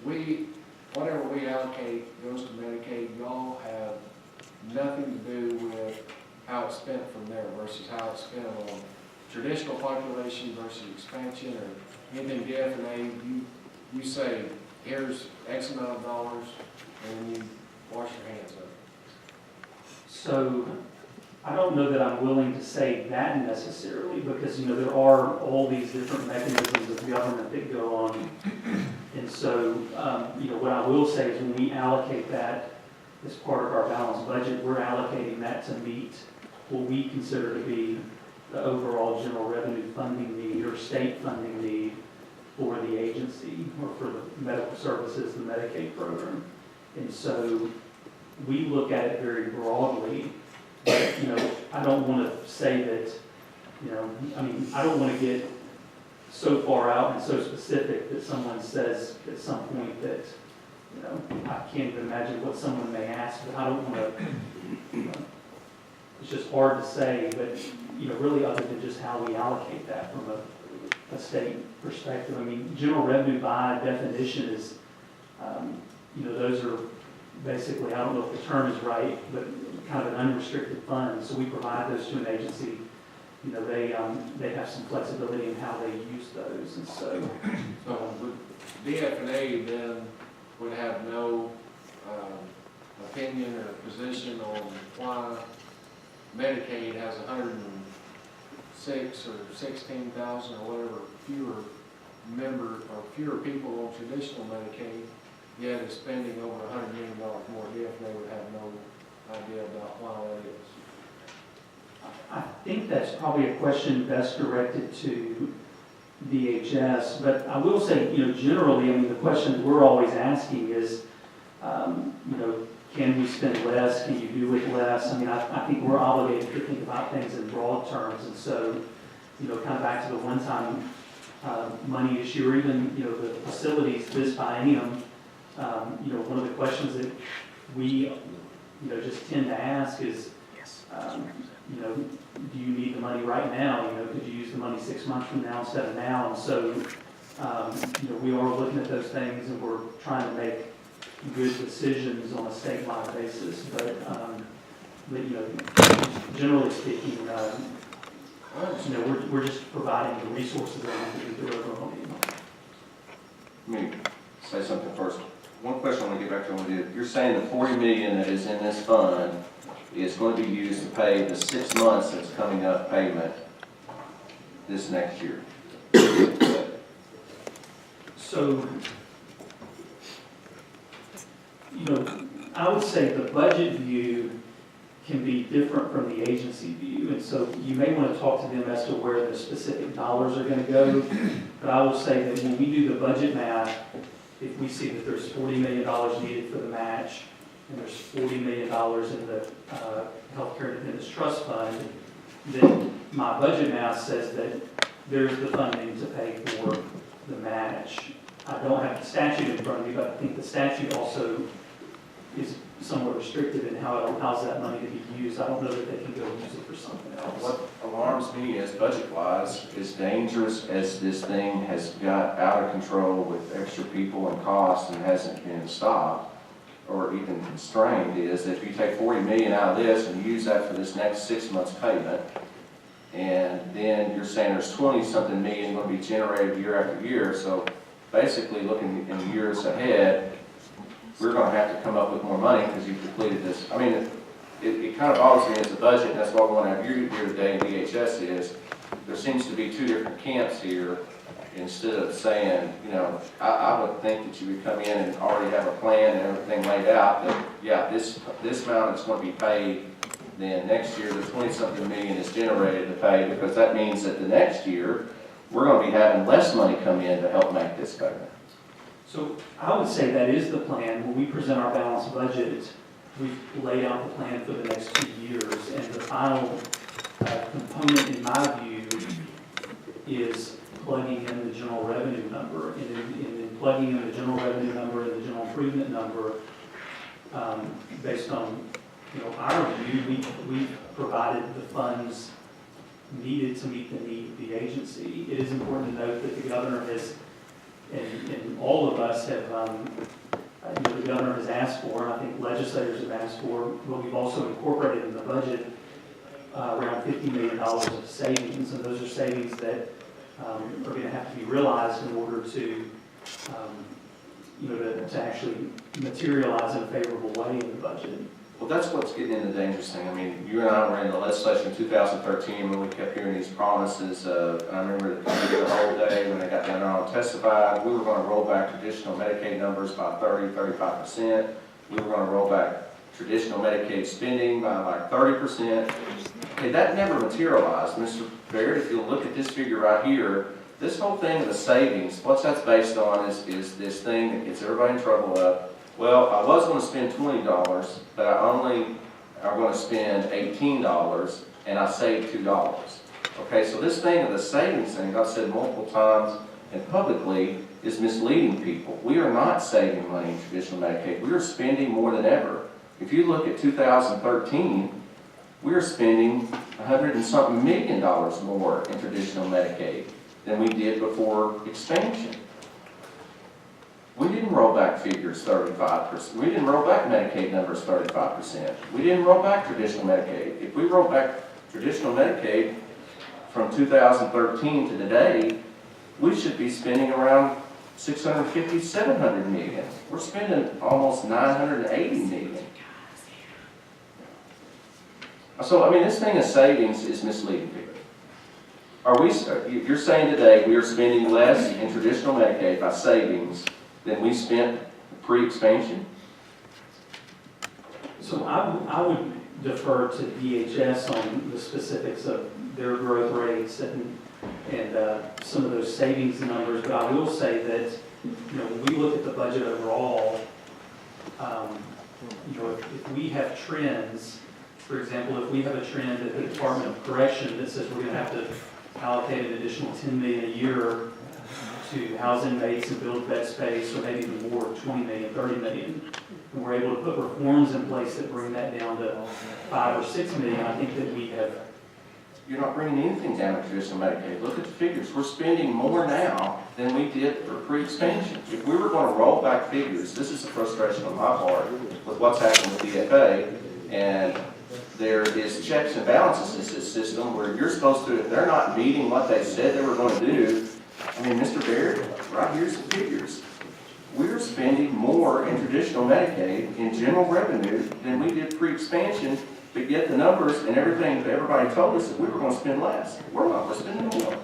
whatever we allocate goes to Medicaid. Y'all have nothing to do with how it's spent from there versus how it's spent on traditional population versus expansion or anything DF&A. You say, here's X amount of dollars, and then you wash your hands of it. So I don't know that I'm willing to say that necessarily, because, there are all these different mechanisms of government that go on. And so, what I will say is when we allocate that as part of our balanced budget, we're allocating that to meet what we consider to be the overall general revenue funding need or state funding need for the agency or for the medical services, the Medicaid program. And so we look at it very broadly, but, I don't want to say that, I don't want to get so far out and so specific that someone says at some point that, I can't even imagine what someone may ask, but I don't want to, it's just hard to say, but, really other than just how we allocate that from a state perspective. General revenue by definition is, those are basically, I don't know if the term is right, but kind of an unrestricted fund. So we provide those to an agency. They have some flexibility in how they use those. And so DF&A then would have no opinion or position on why Medicaid has 106 or 16,000 or whatever fewer people on traditional Medicaid, yet is spending over $100 million more. DF&A would have no idea about why that is. I think that's probably a question best directed to DHS, but I will say, generally, the question we're always asking is, can we spend less? Can you do it less? I think we're obligated to think about things in broad terms, and so, kind of back to the one-time money issue, or even, the facilities this biennium, one of the questions that we, just tend to ask is, do you need the money right now? Could you use the money 6 months from now instead of now? And so, we are looking at those things, and we're trying to make good decisions on a statewide basis. But generally speaking, we're just providing the resources that have to do the overall need. Let me say something first. One question I want to get back to on is, you're saying the $40 million that is in this fund is going to be used to pay the 6 months that's coming up payment this next year. So, I would say the budget view can be different from the agency view, and so you may want to talk to them as to where the specific dollars are going to go. But I will say that when we do the budget math, if we see that there's $40 million needed for the match, and there's $40 million in the Healthcare Independence Trust Fund, then my budget math says that there's the funding to pay for the match. I don't have the statute in front of me, but I think the statute also is somewhat restricted in how it allows that money to be used. I don't know that they can go use it for something else. What alarms me is budget-wise, as dangerous as this thing has got out of control with extra people and costs and hasn't been stopped or even constrained, is if you take $40 million out of this and use that for this next 6 months payment, and then you're saying there's 20-something million going to be generated year after year. So basically, looking in the years ahead, we're going to have to come up with more money because you've depleted this. It kind of bothers me as a budget, and that's why we want to have you here today in DHS is, there seems to be two different camps here. Instead of saying, I would think that you would come in and already have a plan and everything laid out, that, yeah, this amount is going to be paid, then next year the 20-something million is generated to pay, because that means that the next year we're going to be having less money come in to help make this better. So I would say that is the plan. When we present our balanced budget, we've laid out the plan for the next 2 years, and the final component, in my view, is plugging in the general revenue number, and in plugging in the general revenue number and the general improvement number, based on our view, we've provided the funds needed to meet the need of the agency. It is important to note that the governor has and all of us have, the governor has asked for, and I think legislators have asked for, but we've also incorporated in the budget around $50 million of savings, and those are savings that are going to have to be realized in order to, to actually materialize in a favorable way in the budget. Well, that's what's getting into the dangerous thing. I mean, you and I were in the legislation in 2013 when we kept hearing these promises. I remember the committee the whole day when they got down there and testified. We were going to roll back traditional Medicaid numbers by 35%. We were going to roll back traditional Medicaid spending by like 30%. Okay, that never materialized. Mr. Baird, if you look at this figure right here, this whole thing of the savings, what that's based on is this thing that gets everybody in trouble of, well, I was going to spend $20, but I only are going to spend $18, and I saved $2. Okay, so this thing of the savings thing, I've said multiple times and publicly, is misleading people. We are not saving money in traditional Medicaid. We are spending more than ever. If you look at 2013, we are spending $100 and something million more in traditional Medicaid than we did before expansion. We didn't roll back figures 35%. We didn't roll back Medicaid numbers 35%. We didn't roll back traditional Medicaid. If we roll back traditional Medicaid from 2013 to today, we should be spending around 650, 700 million. We're spending almost 980 million. So, I mean, this thing of savings is misleading people. You're saying today we are spending less in traditional Medicaid by savings than we spent pre-expansion? So I would defer to DHS on the specifics of their growth rates and some of those savings numbers, but I will say that, when we look at the budget overall, if we have trends, for example, if we have a trend at the Department of Correction that says we're going to have to allocate an additional $10 million a year to house inmates and build bed space, or maybe even more, 20 million, 30 million, and we're able to put reforms in place that bring that down to 5 or 6 million, I think that we have. You're not bringing anything down to traditional Medicaid. Look at the figures. We're spending more now than we did for pre-expansion. If we were going to roll back figures, this is the frustration on my part with what's happening with DFA, and there is checks and balances in this system where you're supposed to, if they're not meeting what they said they were going to do, I mean, Mr. Baird, right here's the figures. We're spending more in traditional Medicaid in general revenue than we did pre-expansion, but yet the numbers and everything that everybody told us that we were going to spend less. We're not, we're spending more.